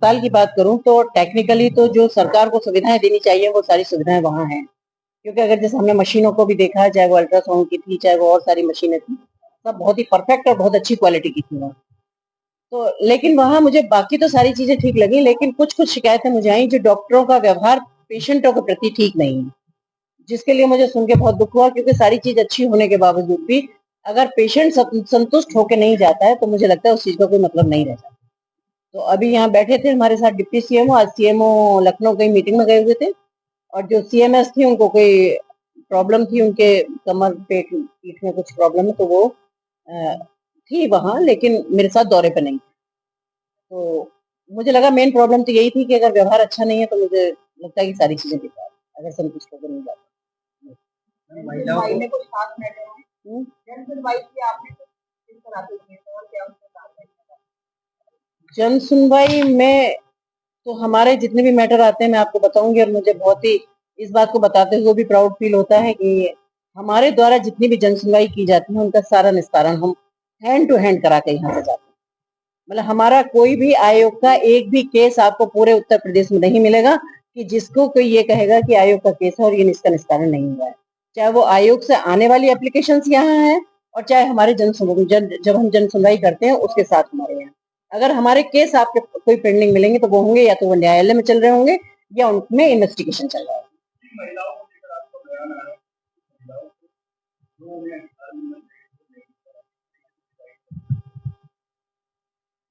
अस्पताल की बात करूं तो टेक्निकली तो जो सरकार को सुविधाएं देनी चाहिए वो सारी सुविधाएं वहां हैं, क्योंकि अगर जैसे हमने मशीनों को भी देखा, चाहे वो अल्ट्रासाउंड की थी, चाहे वो और सारी मशीनें थी, सब बहुत ही परफेक्ट और बहुत अच्छी क्वालिटी की थी वहाँ। तो लेकिन वहाँ मुझे बाकी तो सारी चीजें ठीक लगी, लेकिन कुछ कुछ शिकायतें मुझे आई जो डॉक्टरों का व्यवहार पेशेंटों के प्रति ठीक नहीं है, जिसके लिए मुझे सुन के बहुत दुख हुआ, क्योंकि सारी चीज अच्छी होने के बावजूद भी अगर पेशेंट संतुष्ट होकर नहीं जाता है तो मुझे लगता है उस चीज का कोई मतलब नहीं रहता। तो अभी यहाँ बैठे थे हमारे साथ डिप्टी सीएमओ, आज सीएमओ लखनऊ कहीं मीटिंग में गए हुए थे, और जो सीएमएस थी उनको कोई प्रॉब्लम थी, उनके कमर पेट पीठ में कुछ प्रॉब्लम है, तो वो थी वहां, लेकिन मेरे साथ दौरे पे नहीं। तो मुझे लगा मेन प्रॉब्लम तो यही थी कि अगर व्यवहार अच्छा नहीं है तो मुझे लगता है कि सारी चीजें बेकार अगर संतुष्ट होकर नहीं जाता। जनसुनवाई में कुछ खास मैटर है? जनसुनवाई की आपने किस तरह से की और क्या उसके साथ? जन सुनवाई में तो हमारे जितने भी मैटर आते हैं मैं आपको बताऊंगी, और मुझे बहुत ही इस बात को बताते हुए भी प्राउड फील होता है कि हमारे द्वारा जितनी भी जन सुनवाई की जाती है उनका सारा निस्तारण हम हैंड टू हैंड करा के यहाँ से जाते हैं। मतलब हमारा कोई भी आयोग का एक भी केस आपको पूरे उत्तर प्रदेश में नहीं मिलेगा कि जिसको कोई ये कहेगा कि आयोग का केस है और ये इसका निस्तारण नहीं हुआ है, चाहे वो आयोग से आने वाली एप्लीकेशन यहाँ है और चाहे हमारे जब हम जन सुनवाई करते हैं उसके साथ हमारे यहाँ अगर हमारे केस आपके कोई पेंडिंग मिलेंगे तो वो होंगे या तो वो न्यायालय में चल रहे होंगे या उनमें इन्वेस्टिगेशन चल रहा है।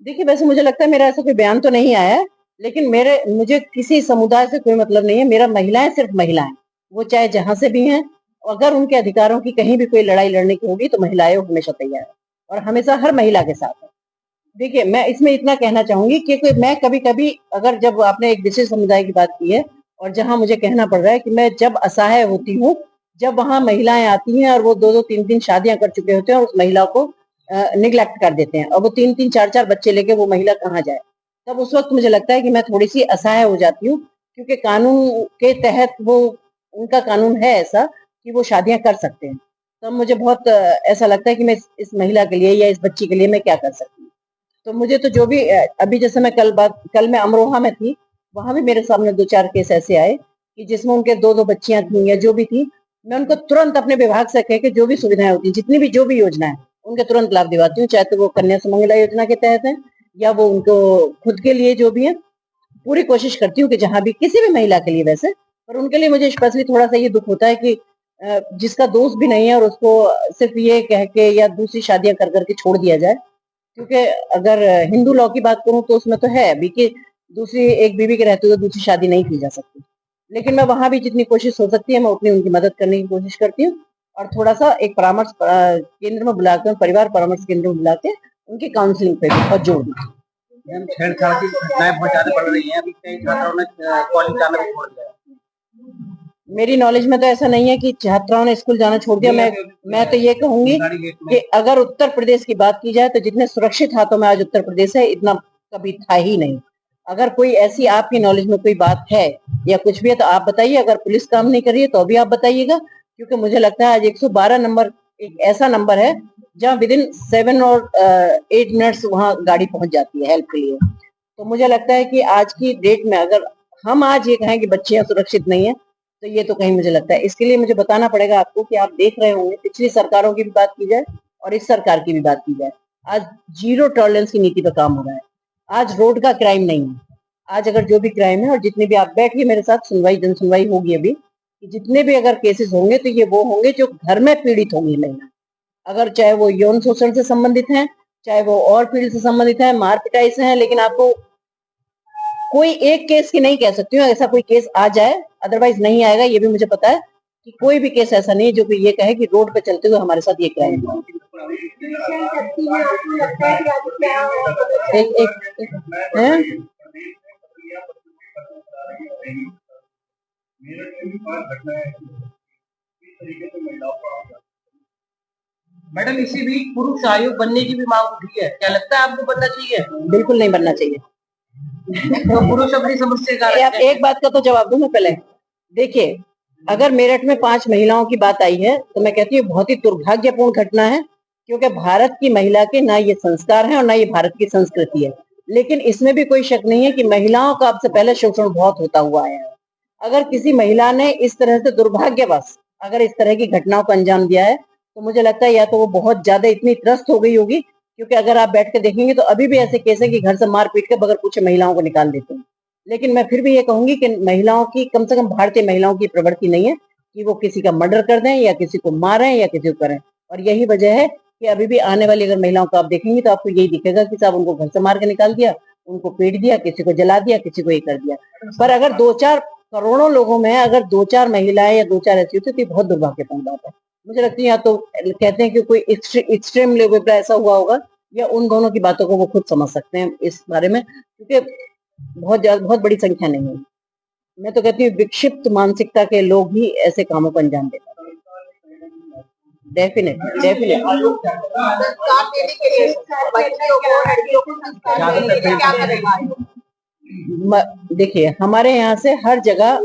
देखिए, वैसे मुझे लगता है मेरा ऐसा कोई बयान तो नहीं आया है, लेकिन मुझे किसी समुदाय से कोई मतलब नहीं है। मेरा महिलाएं सिर्फ महिलाएं, वो चाहे जहां से भी हैं, अगर उनके अधिकारों की कहीं भी कोई लड़ाई लड़ने की होगी तो महिलाएं हमेशा तैयार है और हमेशा हर महिला के साथ है। देखिए, मैं इसमें इतना कहना चाहूंगी कि मैं कभी कभी अगर जब आपने एक विशेष समुदाय की बात की है और जहां मुझे कहना पड़ रहा है कि मैं जब असहाय होती हूँ, जब वहां महिलाएं आती हैं और वो 2-2 3-3 शादियां कर चुके होते हैं और उस महिला को निग्लेक्ट कर देते हैं और वो 3-3 4-4 बच्चे लेके वो महिला कहाँ जाए, तब उस वक्त मुझे लगता है कि मैं थोड़ी सी असहाय हो जाती हूँ, क्योंकि कानून के तहत वो उनका कानून है ऐसा कि वो शादियां कर सकते हैं। तब मुझे बहुत ऐसा लगता है कि मैं इस महिला के लिए या इस बच्ची के लिए मैं क्या कर सकती हूँ। तो मुझे तो जो भी अभी जैसे मैं कल मैं अमरोहा में थी, वहां भी मेरे सामने 2-4 केस ऐसे आए कि जिसमें उनके 2-2 बच्चियां थी या जो भी थी, मैं उनको तुरंत अपने विभाग से कह के जो भी सुविधाएं होती है, जितनी भी जो भी योजना है उनके तुरंत लाभ दिलाती हूँ, चाहे तो वो कन्या सुमंगला योजना के तहत है या वो उनको खुद के लिए जो भी है। पूरी कोशिश करती हूँ कि जहां भी किसी भी महिला के लिए, वैसे पर उनके लिए मुझे स्पेशली थोड़ा सा ये दुख होता है कि जिसका दोस्त भी नहीं है और उसको सिर्फ ये कह के या दूसरी शादियां कर करके छोड़ दिया जाए। क्योंकि अगर हिंदू लॉ की बात करूं तो उसमें तो है अभी कि दूसरी एक बीवी के रहते हुए दूसरी शादी नहीं की जा सकती, लेकिन मैं वहां भी जितनी कोशिश हो सकती है मैं उतनी उनकी मदद करने की कोशिश करती हूँ और थोड़ा सा एक परामर्श केंद्र में बुलाकर, परिवार परामर्श केंद्र में बुला के उनकी काउंसलिंग पे भी बहुत जोर दी। छेड़छाड़ की घटनाएं बहुत ज्यादा बढ़ रही हैं, अभी कई छात्राओं ने कॉलेज जाना भी छोड़ दिया। मेरी नॉलेज में तो ऐसा नहीं है कि छात्राओं ने स्कूल जाना छोड़ दिया। मैं तो ये कहूंगी कि अगर उत्तर प्रदेश की बात की जाए तो जितने सुरक्षित हाथों में आज उत्तर प्रदेश है, इतना कभी था ही नहीं। अगर कोई ऐसी आपकी नॉलेज में कोई बात है या कुछ भी है तो आप बताइए, अगर पुलिस काम नहीं कर रही है तो भी आप बताइएगा, क्योंकि मुझे लगता है आज 112 नंबर एक ऐसा नंबर है जहाँ विदिन 7 और 8 मिनट्स वहां गाड़ी पहुंच जाती है हेल्प के लिए। तो मुझे लगता है कि आज की डेट में अगर हम आज ये कहें कि बच्चियां सुरक्षित नहीं है तो ये तो कहीं मुझे लगता है, इसके लिए मुझे बताना पड़ेगा आपको कि आप देख रहे होंगे पिछली सरकारों की भी बात की जाए और इस सरकार की भी बात की जाए, आज जीरो टॉलरेंस की नीति पर काम हो रहा है। आज रोड का क्राइम नहीं है। आज अगर जो भी क्राइम है और जितने भी आप बैठिए मेरे साथ, सुनवाई जन सुनवाई होगी अभी, कि जितने भी अगर केसेस होंगे तो ये वो होंगे जो घर में पीड़ित होंगी महिला, अगर चाहे वो यौन शोषण से संबंधित है, चाहे वो और फील्ड से संबंधित है, मार पिटाई से है, लेकिन आपको कोई एक केस की नहीं कह सकती हूँ ऐसा कोई केस आ जाए, अदरवाइज नहीं आएगा। ये भी मुझे पता है कि कोई भी केस ऐसा नहीं है जो कि ये कहे कि रोड पे चलते हुए हमारे साथ ये क्राइम हुआ। मैडम, इसी बीच पुरुष आयोग बनने की भी मांग उठी है, क्या लगता है आपको बनना चाहिए? बिल्कुल नहीं बनना चाहिए। तो पुरुष अपनी समस्या का एक बात का तो जवाब दूं मैं पहले। देखिए, अगर मेरठ में 5 महिलाओं की बात आई है तो मैं कहती हूँ बहुत ही दुर्भाग्यपूर्ण घटना है, क्योंकि भारत की महिला के ना ये संस्कार है और ना ये भारत की संस्कृति है। लेकिन इसमें भी कोई शक नहीं है कि महिलाओं का अब से पहले शोषण बहुत होता हुआ आया है। अगर किसी महिला ने इस तरह से दुर्भाग्यवश अगर इस तरह की घटनाओं को अंजाम दिया है, तो मुझे लगता है या तो वो बहुत ज्यादा इतनी त्रस्त हो गई होगी, क्योंकि अगर आप बैठ के देखेंगे तो अभी भी ऐसे केस है कि घर से मार पीट के बगैर पूछे महिलाओं को निकाल देते हैं। लेकिन मैं फिर भी ये कहूंगी कि महिलाओं की, कम से कम भारतीय महिलाओं की प्रवृत्ति नहीं है कि वो किसी का मर्डर कर दें या किसी को मारें या किसी को करें। और यही वजह है कि अभी भी आने वाली अगर महिलाओं को आप देखेंगे तो आपको यही दिखेगा कि साहब उनको घर से मार के निकाल दिया, उनको पीट दिया, किसी को जला दिया, किसी को ये कर दिया। पर अगर 2-4 करोड़ों लोगों में अगर 2-4 महिलाएं या 2-4 ऐसी होती तो ये बहुत दुर्भाग्यपूर्ण बात है। मुझे लगता है या तो कहते हैं कि कोई एक्सट्रीम लेवल पर ऐसा हुआ होगा, या उन दोनों की बातों को वो खुद समझ सकते हैं इस बारे में, क्योंकि बहुत बड़ी संख्या नहीं है। मैं तो कहती हूँ विक्षिप्त मानसिकता के लोग ही ऐसे कामों को अंजाम देते हैं। डेफिनेटली संस्कार देने के लिए बच्चियों को, लड़कियों को संस्कार देने के लिए क्या करेगा? देखिए, हमारे यहाँ से हर जगह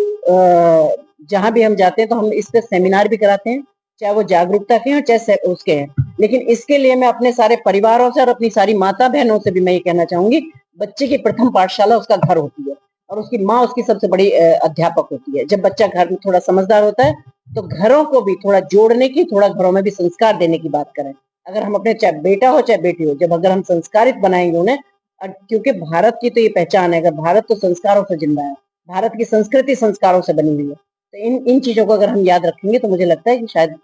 जहाँ भी हम जाते हैं तो हम इस पे सेमिनार भी कराते हैं, चाहे वो जागरूकता के हैं चाहे उसके हैं। लेकिन इसके लिए मैं अपने सारे परिवारों से और अपनी सारी माता बहनों से भी मैं ये कहना चाहूंगी, बच्चे की प्रथम पाठशाला उसका घर होती है और उसकी माँ उसकी सबसे बड़ी अध्यापक होती है। जब बच्चा घर में थोड़ा समझदार होता है तो घरों को भी थोड़ा जोड़ने की, थोड़ा घरों में भी संस्कार देने की बात करें। अगर हम अपने, चाहे बेटा हो चाहे बेटी हो, जब अगर हम संस्कारित बनाएंगे उन्हें, क्योंकि भारत की तो ये पहचान है, अगर भारत तो संस्कारों से जिंदा है, भारत की संस्कृति संस्कारों से बनी हुई है, तो इन चीजों को अगर हम याद रखेंगे तो मुझे लगता है कि शायद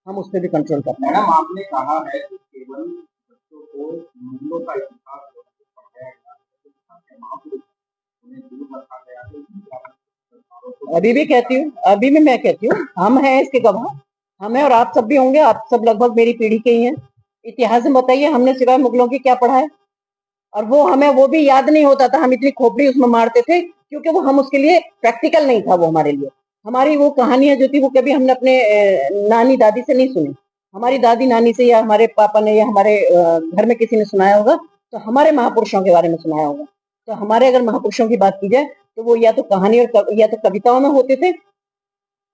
हम उस पर भी कंट्रोल कर पाएंगे। मैडम, आपने कहा है कि केवल बच्चों को मूल्यों का इतिहास पढ़ाया गया, महापुरुष उन्हें दूर रखा गया है। अभी भी कहती हूँ, अभी भी मैं कहती हूँ, हम हैं इसके गवाह, हम हैं और आप सब भी होंगे, आप सब लगभग मेरी पीढ़ी के ही हैं। इतिहास में बताइए हमने सिवाय मुगलों के क्या पढ़ा है? और वो हमें वो भी याद नहीं होता था, हम इतनी खोपड़ी उसमें मारते थे क्योंकि वो हम उसके लिए प्रैक्टिकल नहीं था वो हमारे लिए। हमारी वो कहानियां जो थी वो कभी हमने अपने नानी दादी से नहीं सुनी, हमारी दादी नानी से या हमारे पापा ने या हमारे घर में किसी ने सुनाया होगा, तो हमारे महापुरुषों के बारे में सुनाया होगा। तो हमारे अगर महापुरुषों की बात की जाए तो वो या तो कहानी और या तो कविताओं में होते थे,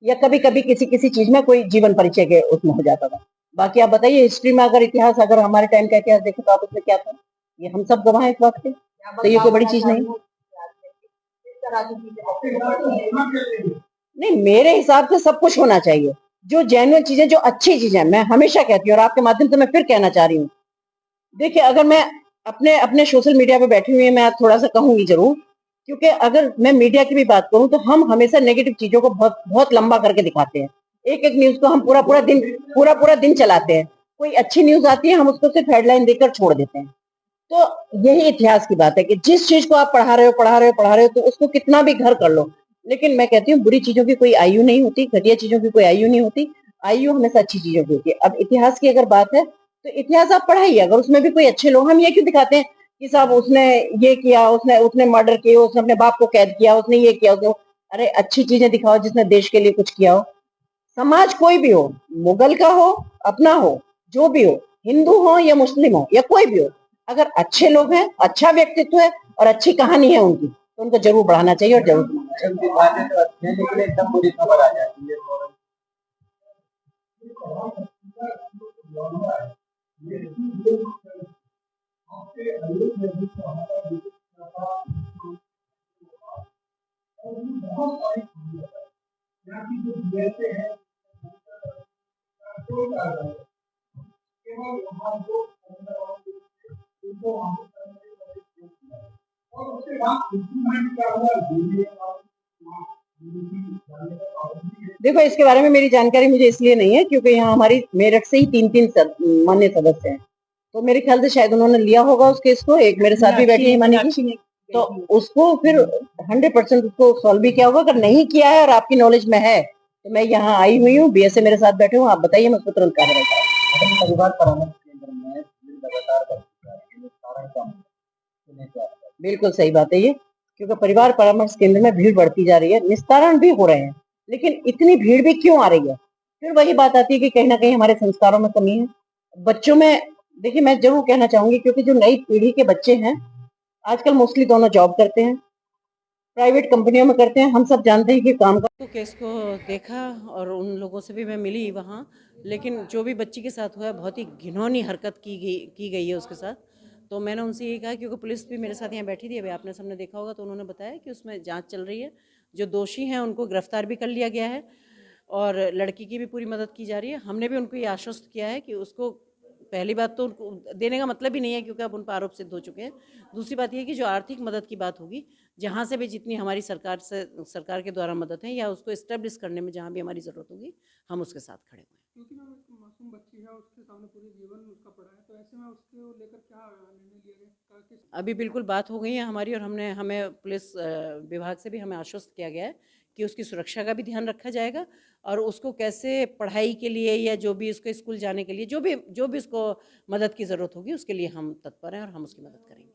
या कभी कभी किसी किसी चीज में कोई जीवन परिचय के उसमें हो जाता था। बाकी आप बताइए, हिस्ट्री में अगर इतिहास, अगर हमारे टाइम का इतिहास देखें तो आप उसमें क्या था? ये हम सब गवाह हैं इस बात के, तो ये कोई बड़ी चीज नहीं। नहीं, मेरे हिसाब से सब कुछ होना चाहिए, जो जेन्युइन चीजें, जो अच्छी चीजें, मैं हमेशा कहती हूँ और आपके माध्यम से मैं फिर कहना चाह रही हूँ। देखिए, अगर मैं अपने अपने सोशल मीडिया पे बैठी हुई है, मैं थोड़ा सा कहूंगी जरूर, क्योंकि अगर मैं मीडिया की भी बात करूं तो हम हमेशा नेगेटिव चीजों को बहुत बहुत लंबा करके दिखाते हैं। एक एक न्यूज को हम पूरा दिन चलाते हैं। कोई अच्छी न्यूज आती है हम उसको सिर्फ हेडलाइन देकर छोड़ देते हैं। तो यही इतिहास की बात है कि जिस चीज को आप पढ़ा रहे हो तो उसको कितना भी घर कर लो, लेकिन मैं कहती हूँ बुरी चीजों की कोई आयु नहीं होती, घटिया चीजों की कोई आयु नहीं होती, आयु हमेशा अच्छी चीजों की होती है। अब इतिहास की अगर बात है तो इतिहास आप पढ़ाइए, अगर उसमें भी कोई अच्छे लोग, हम ये क्यों दिखाते हैं कि साहब उसने ये किया, उसने उसने मर्डर किया, उसने अपने बाप को कैद किया, उसने ये किया, उसने, अरे अच्छी चीजें दिखाओ जिसने देश के लिए कुछ किया हो। समाज कोई भी हो, मुगल का हो, अपना हो, जो भी हो, हिंदू हो या मुस्लिम हो या कोई भी हो, अगर अच्छे लोग हैं, अच्छा व्यक्तित्व है और अच्छी कहानी है उनकी, तो उनको जरूर बढ़ाना चाहिए और जरूर सुनाना चाहिए। तो अच्छे, लेकिन एकदम बुरी खबर आ जाती है। देखो, इसके बारे में मेरी जानकारी मुझे इसलिए नहीं है क्योंकि यहाँ हमारी मेरठ से ही 3-3 मान्य सदस्य हैं, तो मेरे ख्याल से शायद उन्होंने लिया होगा उस केस को। एक मेरे साथ भी बैठी है मानी जी, तो उसको फिर 100% उसको सॉल्व भी किया होगा। अगर नहीं किया है और आपकी नॉलेज में है तो मैं यहाँ आई हुई हूँ, बीएसए मेरे साथ बैठे हूँ, आप बताइए, मैं उसको तुरंत कार्रवाई करूंगा। परिवार परामर्श केंद्र में लगातार बढ़ती जा रही है, कारण क्या है? बिल्कुल सही बात है ये, क्योंकि परिवार परामर्श केंद्र में भीड़ बढ़ती जा रही है, निस्तारण भी हो रहे हैं, लेकिन इतनी भीड़ भी क्यों आ रही है? फिर वही बात आती है कि कहीं ना कहीं हमारे संस्कारों में कमी है, बच्चों में। देखिए, मैं जरूर कहना चाहूंगी, क्योंकि जो नई पीढ़ी के बच्चे हैं आजकल मोस्टली दोनों जॉब करते हैं, प्राइवेट कंपनियों में करते हैं, हम सब जानते हैं कि काम का। तो केस को देखा और उन लोगों से भी मैं मिली वहाँ, लेकिन जो भी बच्ची के साथ हुआ है बहुत ही घिनौनी हरकत की गई है उसके साथ। तो मैंने उनसे यही कहा, क्योंकि पुलिस भी मेरे साथ यहाँ बैठी थी, अभी आपने सबने देखा होगा, तो उन्होंने बताया कि उसमें जांच चल रही है, जो दोषी हैं उनको गिरफ्तार भी कर लिया गया है और लड़की की भी पूरी मदद की जा रही है। हमने भी उनको ये आश्वस्त किया है कि उसको, पहली बात तो उनको देने का मतलब ही नहीं है क्योंकि अब उन पर आरोप सिद्ध हो चुके हैं। दूसरी बात ये कि जो आर्थिक मदद की बात होगी, जहाँ से भी जितनी हमारी सरकार के द्वारा मदद है या उसको इस्टेब्लिश करने में जहाँ भी हमारी ज़रूरत होगी, हम उसके साथ खड़े हुए हैं। क्योंकि मैम एक मासूम बच्ची है, उसके सामने पूरे जीवन उसका पड़ा है, तो ऐसे में उसको लेकर क्या निर्णय लिया गया? अभी बिल्कुल बात हो गई है हमारी, और हमें पुलिस विभाग से भी हमें आश्वस्त किया गया है कि उसकी सुरक्षा का भी ध्यान रखा जाएगा और उसको कैसे पढ़ाई के लिए या जो भी उसको स्कूल जाने के लिए जो भी उसको मदद की ज़रूरत होगी उसके लिए हम तत्पर हैं और हम उसकी मदद करेंगे।